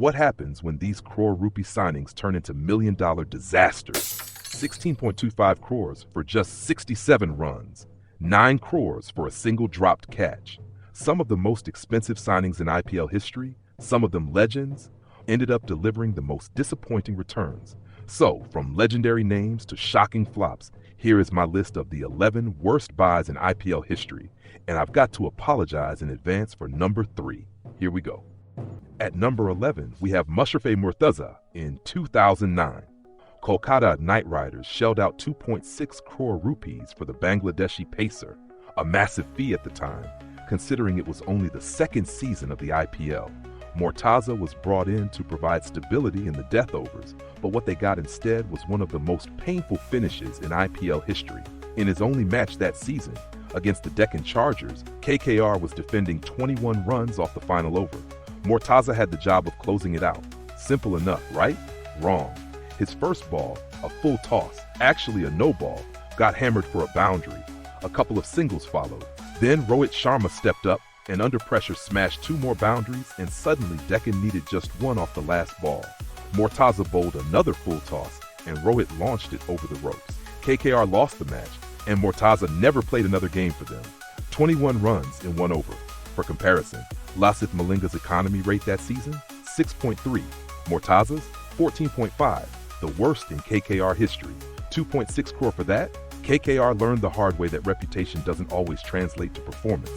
What happens when these crore rupee signings turn into million-dollar disasters? 16.25 crores for just 67 runs, 9 crores for a single dropped catch. Some of the most expensive signings in IPL history, some of them legends, ended up delivering the most disappointing returns. So, from legendary names to shocking flops, here is my list of the 11 worst buys in IPL history, and I've got to apologize in advance for number 3. Here we go. At number 11, we have Mashrafe Mortaza in 2009. Kolkata Knight Riders shelled out 2.6 crore rupees for the Bangladeshi pacer, a massive fee at the time, considering it was only the second season of the IPL. Mortaza was brought in to provide stability in the death overs, but what they got instead was one of the most painful finishes in IPL history. In his only match that season, against the Deccan Chargers, KKR was defending 21 runs off the final over. Mortaza had the job of closing it out. Simple enough, right? Wrong. His first ball, a full toss, actually a no ball, got hammered for a boundary. A couple of singles followed. Then Rohit Sharma stepped up and under pressure smashed 2 more boundaries, and suddenly Deccan needed just 1 off the last ball. Mortaza bowled another full toss and Rohit launched it over the ropes. KKR lost the match and Mortaza never played another game for them. 21 runs in 1 over. For comparison, Lasith Malinga's economy rate that season, 6.3. Mortaza's, 14.5, the worst in KKR history. 2.6 crore for that? KKR learned the hard way that reputation doesn't always translate to performance.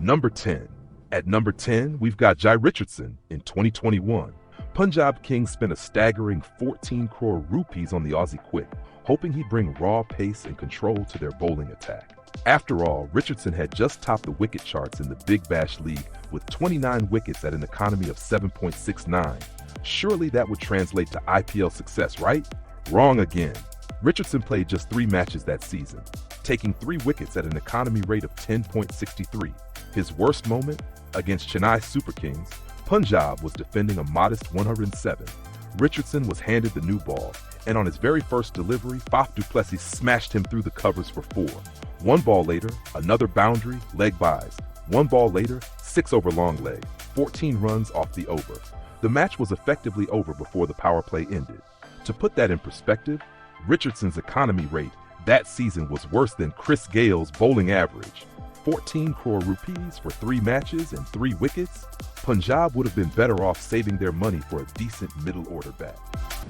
Number 10. At number 10, we've got Jhye Richardson in 2021. Punjab Kings spent a staggering 14 crore rupees on the Aussie quick, hoping he'd bring raw pace and control to their bowling attack. After all, Richardson had just topped the wicket charts in the Big Bash League with 29 wickets at an economy of 7.69. Surely that would translate to IPL success, right? Wrong again. Richardson played just 3 matches that season, taking 3 wickets at an economy rate of 10.63. His worst moment? Against Chennai Super Kings, Punjab was defending a modest 107. Richardson was handed the new ball, and on his very first delivery, Faf du Plessis smashed him through the covers for 4. 1 ball later, another boundary, leg buys. 1 ball later, 6 over long leg, 14 runs off the over. The match was effectively over before the power play ended. To put that in perspective, Richardson's economy rate that season was worse than Chris Gale's bowling average. 14 crore rupees for 3 matches and 3 wickets? Punjab would have been better off saving their money for a decent middle-order bat.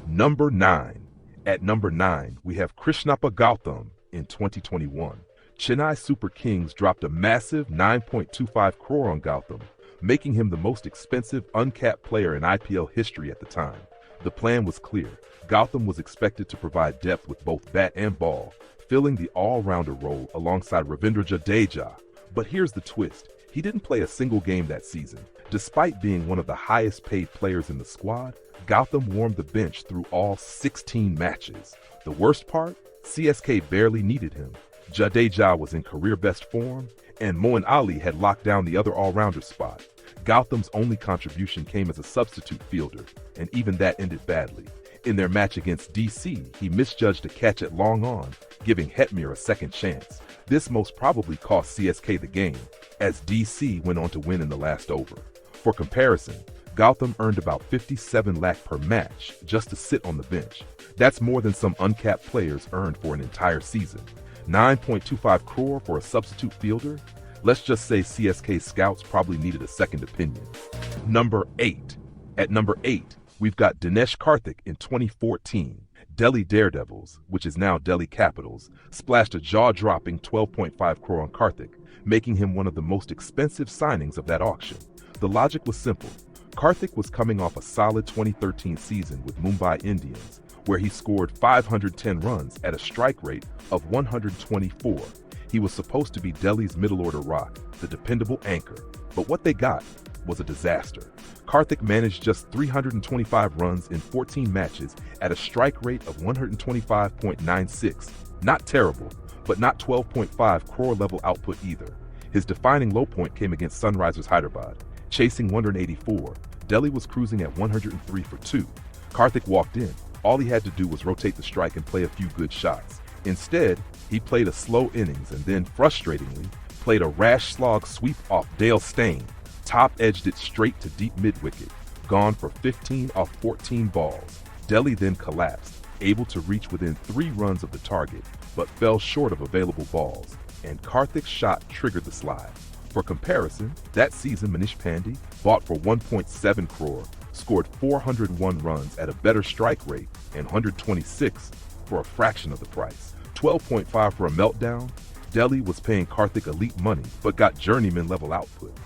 Number 9. At number 9, we have Krishnappa Gowtham in 2021. Chennai Super Kings dropped a massive 9.25 crore on Gowtham, making him the most expensive uncapped player in IPL history at the time. The plan was clear. Gowtham was expected to provide depth with both bat and ball, filling the all-rounder role alongside Ravindra Jadeja. But here's the twist. He didn't play a single game that season. Despite being one of the highest-paid players in the squad, Gowtham warmed the bench through all 16 matches. The worst part? CSK barely needed him. Jadeja was in career-best form, and Moeen Ali had locked down the other all-rounder spot. Gowtham's only contribution came as a substitute fielder, and even that ended badly. In their match against DC, he misjudged a catch at long on, giving Hetmir a second chance. This most probably cost CSK the game, as DC went on to win in the last over. For comparison, Gowtham earned about 57 lakh per match just to sit on the bench. That's more than some uncapped players earned for an entire season. 9.25 crore for a substitute fielder? Let's just say CSK scouts probably needed a second opinion. Number 8. At number 8, we've got Dinesh Kartik in 2014. Delhi Daredevils, which is now Delhi Capitals, splashed a jaw-dropping 12.5 crore on Kartik, making him one of the most expensive signings of that auction. The logic was simple. Kartik was coming off a solid 2013 season with Mumbai Indians, where he scored 510 runs at a strike rate of 124. He was supposed to be Delhi's middle-order rock, the dependable anchor, but what they got was a disaster. Kartik managed just 325 runs in 14 matches at a strike rate of 125.96. Not terrible, but not 12.5 crore level output either. His defining low point came against Sunrisers Hyderabad. Chasing 184, Delhi was cruising at 103 for 2. Kartik walked in. All he had to do was rotate the strike and play a few good shots. Instead, he played a slow innings and then, frustratingly, played a rash slog sweep off Dale Steyn. Top edged it straight to deep mid-wicket, gone for 15 off 14 balls. Delhi then collapsed, able to reach within 3 runs of the target, but fell short of available balls, and Karthik's shot triggered the slide. For comparison, that season Manish Pandey, bought for 1.7 crore, scored 401 runs at a better strike rate and 126 for a fraction of the price. 12.5 for a meltdown. Delhi was paying Karthik elite money, but got journeyman level output.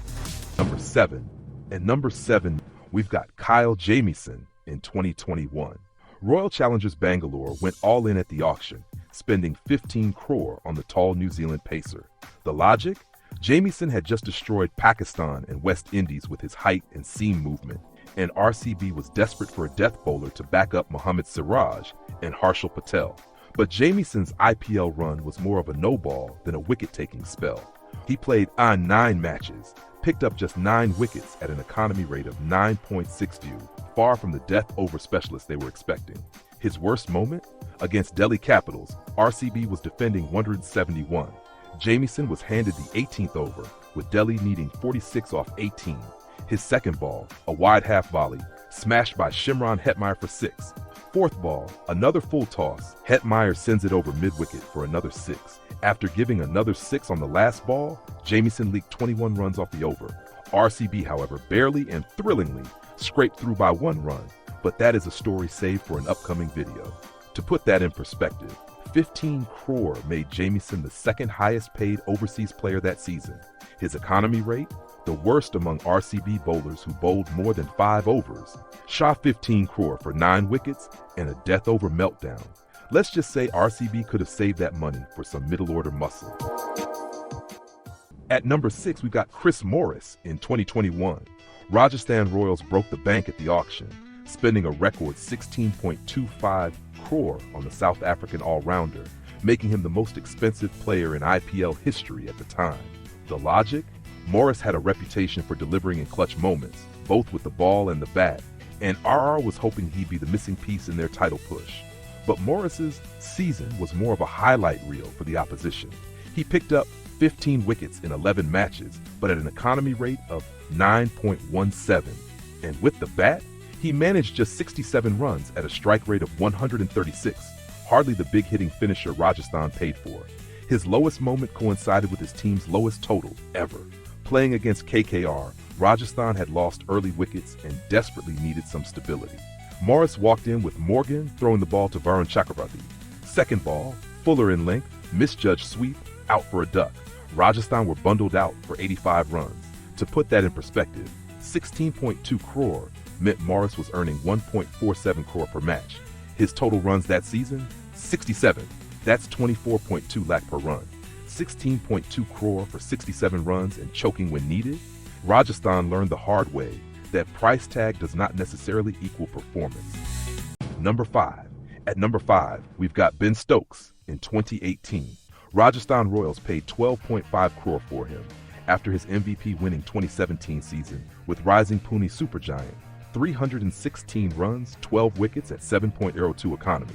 Number 7. At number 7, we've got Kyle Jamieson in 2021. Royal Challengers Bangalore went all in at the auction, spending 15 crore on the tall New Zealand pacer. The logic? Jamieson had just destroyed Pakistan and West Indies with his height and seam movement, and RCB was desperate for a death bowler to back up Mohammad Siraj and Harshal Patel. But Jamieson's IPL run was more of a no-ball than a wicket-taking spell. He played 9 matches, picked up just 9 wickets at an economy rate of 9.62, far from the death-over specialist they were expecting. His worst moment? Against Delhi Capitals, RCB was defending 171. Jamieson was handed the 18th over, with Delhi needing 46 off 18. His second ball, a wide half volley, smashed by Shimron Hetmeyer for 6. Fourth ball, another full toss. Hetmeyer sends it over mid-wicket for another 6. After giving another 6 on the last ball, Jamieson leaked 21 runs off the over. RCB, however, barely and thrillingly scraped through by 1 run, but that is a story saved for an upcoming video. To put that in perspective, 15 crore made Jamieson the second highest paid overseas player that season. His economy rate, the worst among RCB bowlers who bowled more than 5 overs, shot 15 crore for 9 wickets and a death over meltdown. Let's just say RCB could have saved that money for some middle order muscle. At number 6, we got Chris Morris in 2021. Rajasthan Royals broke the bank at the auction, spending a record 16.25 crore on the South African all-rounder, making him the most expensive player in IPL history at the time. The logic? Morris had a reputation for delivering in clutch moments, both with the ball and the bat, and RR was hoping he'd be the missing piece in their title push. But Morris's season was more of a highlight reel for the opposition. He picked up 15 wickets in 11 matches, but at an economy rate of 9.17. And with the bat, he managed just 67 runs at a strike rate of 136, hardly the big hitting finisher Rajasthan paid for. His lowest moment coincided with his team's lowest total ever. Playing against KKR, Rajasthan had lost early wickets and desperately needed some stability. Morris walked in with Morgan throwing the ball to Varun Chakravarti. Second ball, fuller in length, misjudged sweep, out for a duck. Rajasthan were bundled out for 85 runs. To put that in perspective, 16.2 crore meant Morris was earning 1.47 crore per match. His total runs that season? 67. That's 24.2 lakh per run. 16.2 crore for 67 runs and choking when needed? Rajasthan learned the hard way that price tag does not necessarily equal performance. Number 5. At number 5, we've got Ben Stokes in 2018. Rajasthan Royals paid 12.5 crore for him after his MVP-winning 2017 season with rising Pune supergiant. 316 runs, 12 wickets at 7.02 economy.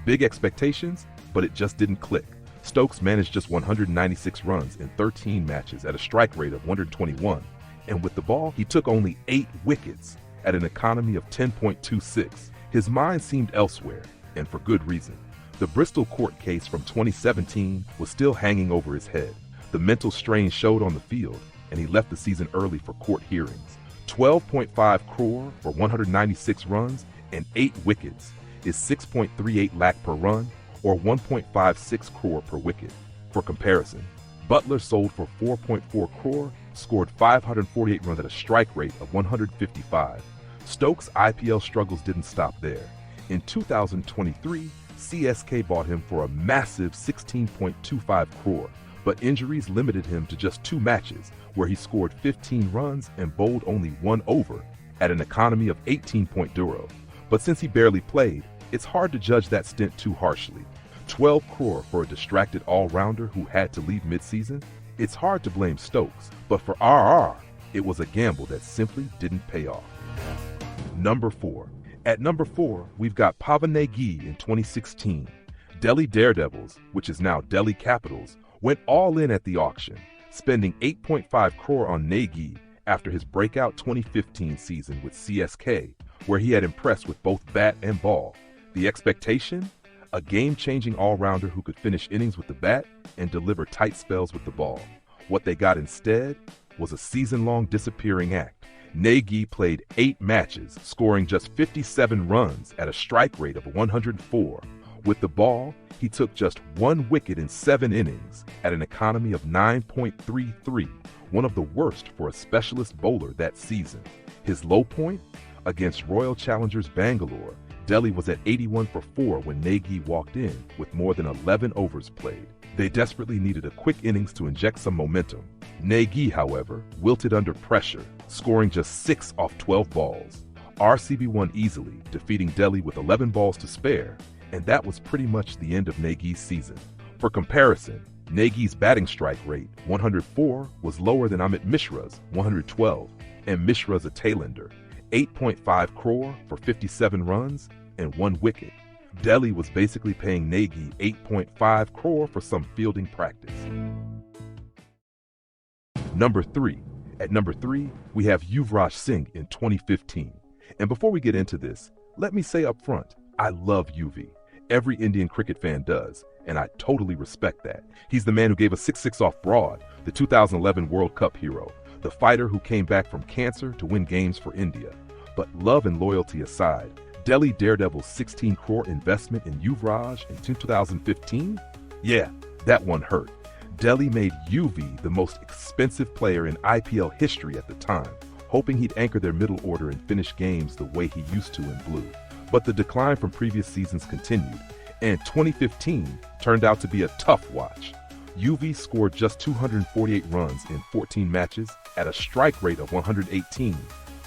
Big expectations, but it just didn't click. Stokes managed just 196 runs in 13 matches at a strike rate of 121, and with the ball, he took only 8 wickets at an economy of 10.26. His mind seemed elsewhere, and for good reason. The Bristol court case from 2017 was still hanging over his head. The mental strain showed on the field, and he left the season early for court hearings. 12.5 crore for 196 runs and 8 wickets is 6.38 lakh per run, or 1.56 crore per wicket. For comparison, Butler sold for 4.4 crore, scored 548 runs at a strike rate of 155. Stokes' IPL struggles didn't stop there. In 2023, CSK bought him for a massive 16.25 crore, but injuries limited him to just 2 matches, where he scored 15 runs and bowled only 1 over at an economy of 18.0. But since he barely played, it's hard to judge that stint too harshly. 12 crore for a distracted all-rounder who had to leave mid-season? It's hard to blame Stokes, but for RR, it was a gamble that simply didn't pay off. Number 4. At number 4, we've got Pawan Negi in 2016. Delhi Daredevils, which is now Delhi Capitals, went all in at the auction, spending 8.5 crore on Negi after his breakout 2015 season with CSK, where he had impressed with both bat and ball. The expectation? A game-changing all-rounder who could finish innings with the bat and deliver tight spells with the ball. What they got instead was a season-long disappearing act. Negi played 8 matches, scoring just 57 runs at a strike rate of 104. With the ball, he took just 1 wicket in 7 innings at an economy of 9.33, one of the worst for a specialist bowler that season. His low point? Against Royal Challengers Bangalore, Delhi was at 81 for 4 when Negi walked in with more than 11 overs played. They desperately needed a quick innings to inject some momentum. Negi, however, wilted under pressure, scoring just 6 off 12 balls. RCB won easily, defeating Delhi with 11 balls to spare, and that was pretty much the end of Negi's season. For comparison, Negi's batting strike rate, 104, was lower than Amit Mishra's, 112, and Mishra's a tailender, 8.5 crore for 57 runs and 1 wicket. Delhi was basically paying Negi 8.5 crore for some fielding practice. Number 3. At number 3, we have Yuvraj Singh in 2015. And before we get into this, let me say up front, I love UV. Every Indian cricket fan does, and I totally respect that. He's the man who gave us 6-6 off Broad, the 2011 World Cup hero, the fighter who came back from cancer to win games for India. But love and loyalty aside, Delhi Daredevil's 16 crore investment in Yuvraj in 2015? Yeah, that one hurt. Delhi made UV the most expensive player in IPL history at the time, hoping he'd anchor their middle order and finish games the way he used to in blue. But the decline from previous seasons continued, and 2015 turned out to be a tough watch. UV scored just 248 runs in 14 matches at a strike rate of 118,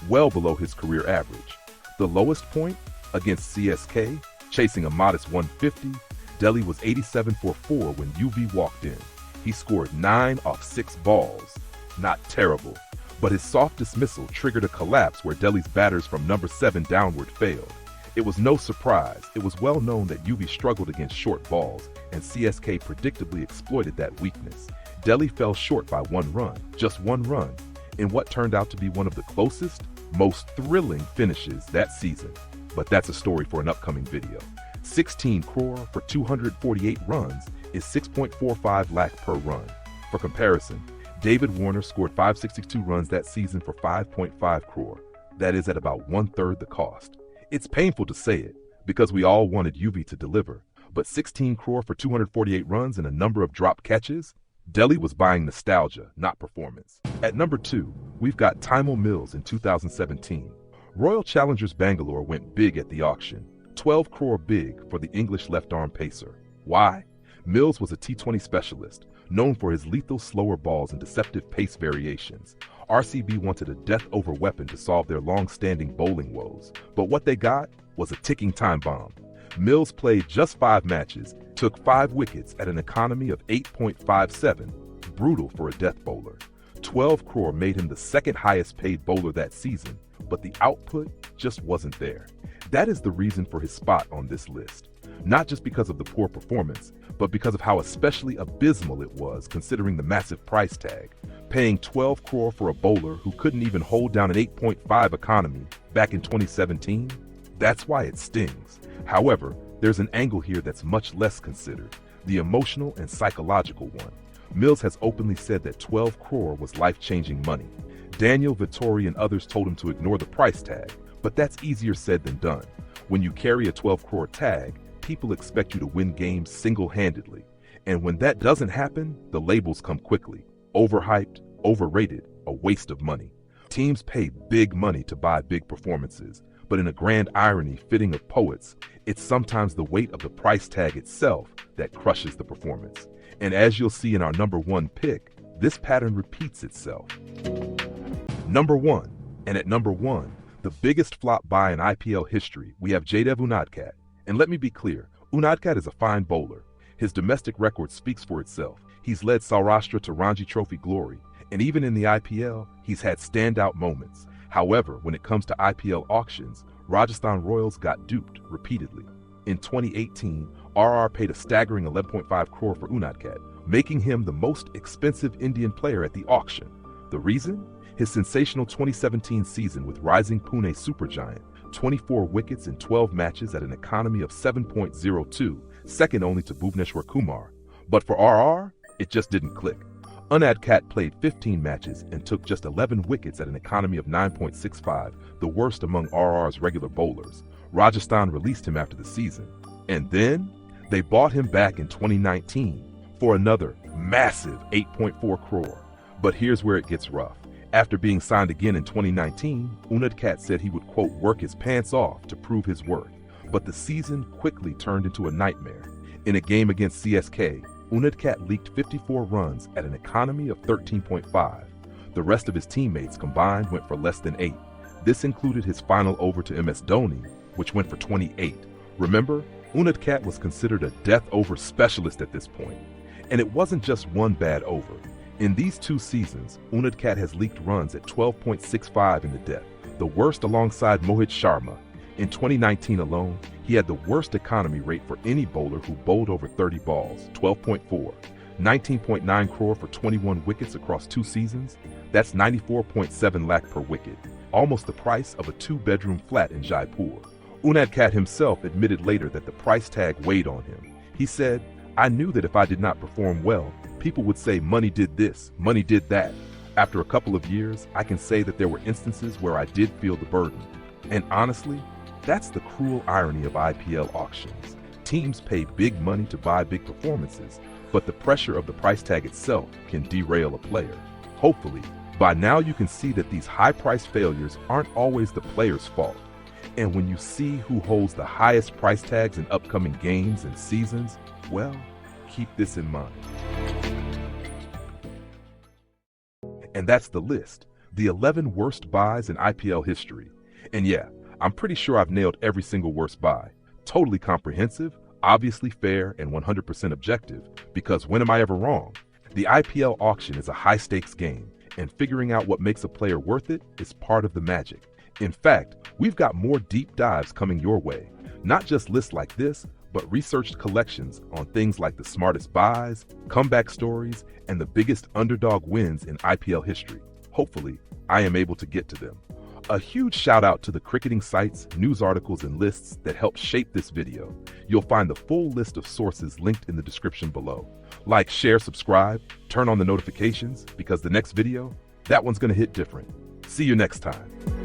well below his career average. The lowest point? Against CSK, chasing a modest 150, Delhi was 87 for 4 when UV walked in. He scored 9 off 6 balls. Not terrible, but his soft dismissal triggered a collapse where Delhi's batters from number 7 downward failed. It was no surprise. It was well known that UV struggled against short balls, and CSK predictably exploited that weakness. Delhi fell short by 1 run, just 1 run, in what turned out to be one of the closest, most thrilling finishes that season. But that's a story for an upcoming video. 16 crore for 248 runs is 6.45 lakh per run. For comparison, David Warner scored 562 runs that season for 5.5 crore. That is at about 1/3 the cost. It's painful to say it, because we all wanted UV to deliver, but 16 crore for 248 runs and a number of drop catches? Delhi was buying nostalgia, not performance. At number 2, we've got Taimur Mills in 2017. Royal Challengers Bangalore went big at the auction, 12 crore big for the English left-arm pacer. Why? Mills was a T20 specialist, known for his lethal slower balls and deceptive pace variations. RCB wanted a death-over weapon to solve their long-standing bowling woes, but what they got was a ticking time bomb. Mills played just 5 matches, took 5 wickets at an economy of 8.57, brutal for a death bowler. 12 crore made him the second highest paid bowler that season, but the output just wasn't there. That is the reason for his spot on this list. Not just because of the poor performance, but because of how especially abysmal it was considering the massive price tag. Paying 12 crore for a bowler who couldn't even hold down an 8.5 economy back in 2017? That's why it stings. However, there's an angle here that's much less considered, the emotional and psychological one. Mills has openly said that 12 crore was life-changing money. Daniel Vittori and others told him to ignore the price tag, but that's easier said than done. When you carry a 12 crore tag, people expect you to win games single-handedly. And when that doesn't happen, the labels come quickly. Overhyped, overrated, a waste of money. Teams pay big money to buy big performances, but in a grand irony fitting of poets, it's sometimes the weight of the price tag itself that crushes the performance. And as you'll see in our number 1 pick, this pattern repeats itself. Number 1, and at number 1, the biggest flop buy in IPL history, we have Jaydev Unadkat. And let me be clear, Unadkat is a fine bowler. His domestic record speaks for itself. He's led Saurashtra to Ranji Trophy glory, and even in the IPL, he's had standout moments. However, when it comes to IPL auctions, Rajasthan Royals got duped repeatedly. In 2018, RR paid a staggering 11.5 crore for Unadkat, making him the most expensive Indian player at the auction. The reason? His sensational 2017 season with rising Pune supergiant, 24 wickets in 12 matches at an economy of 7.02, second only to Bhuvneshwar Kumar. But for RR, it just didn't click. Unad Kat played 15 matches and took just 11 wickets at an economy of 9.65, the worst among RR's regular bowlers. Rajasthan released him after the season. And then, they bought him back in 2019 for another massive 8.4 crore. But here's where it gets rough. After being signed again in 2019, Unad Kat said he would, quote, work his pants off to prove his worth. But the season quickly turned into a nightmare. In a game against CSK, Unad Kat leaked 54 runs at an economy of 13.5. The rest of his teammates combined went for less than 8. This included his final over to MS Dhoni, which went for 28. Remember, Unad Kat was considered a death over specialist at this point. And it wasn't just one bad over. In these 2 seasons, Unad Kat has leaked runs at 12.65 in the death, the worst alongside Mohit Sharma. In 2019 alone, he had the worst economy rate for any bowler who bowled over 30 balls, 12.4. 19.9 crore for 21 wickets across 2 seasons. That's 94.7 lakh per wicket, almost the price of a 2-bedroom flat in Jaipur. Unad Kat himself admitted later that the price tag weighed on him. He said, "I knew that if I did not perform well, people would say money did this, money did that. After a couple of years, I can say that there were instances where I did feel the burden." And honestly, that's the cruel irony of IPL auctions. Teams pay big money to buy big performances, but the pressure of the price tag itself can derail a player. Hopefully, by now you can see that these high-price failures aren't always the player's fault. And when you see who holds the highest price tags in upcoming games and seasons, well, keep this in mind. And that's the list, the 11 worst buys in IPL history. And yeah, I'm pretty sure I've nailed every single worst buy. Totally comprehensive, obviously fair, and 100% objective, because when am I ever wrong? The IPL auction is a high-stakes game, and figuring out what makes a player worth it is part of the magic. In fact, we've got more deep dives coming your way. Not just lists like this, but researched collections on things like the smartest buys, comeback stories, and the biggest underdog wins in IPL history. Hopefully, I am able to get to them. A huge shout out to the cricketing sites, news articles, and lists that helped shape this video. You'll find the full list of sources linked in the description below. Like, share, subscribe, turn on the notifications, because the next video, that one's gonna hit different. See you next time.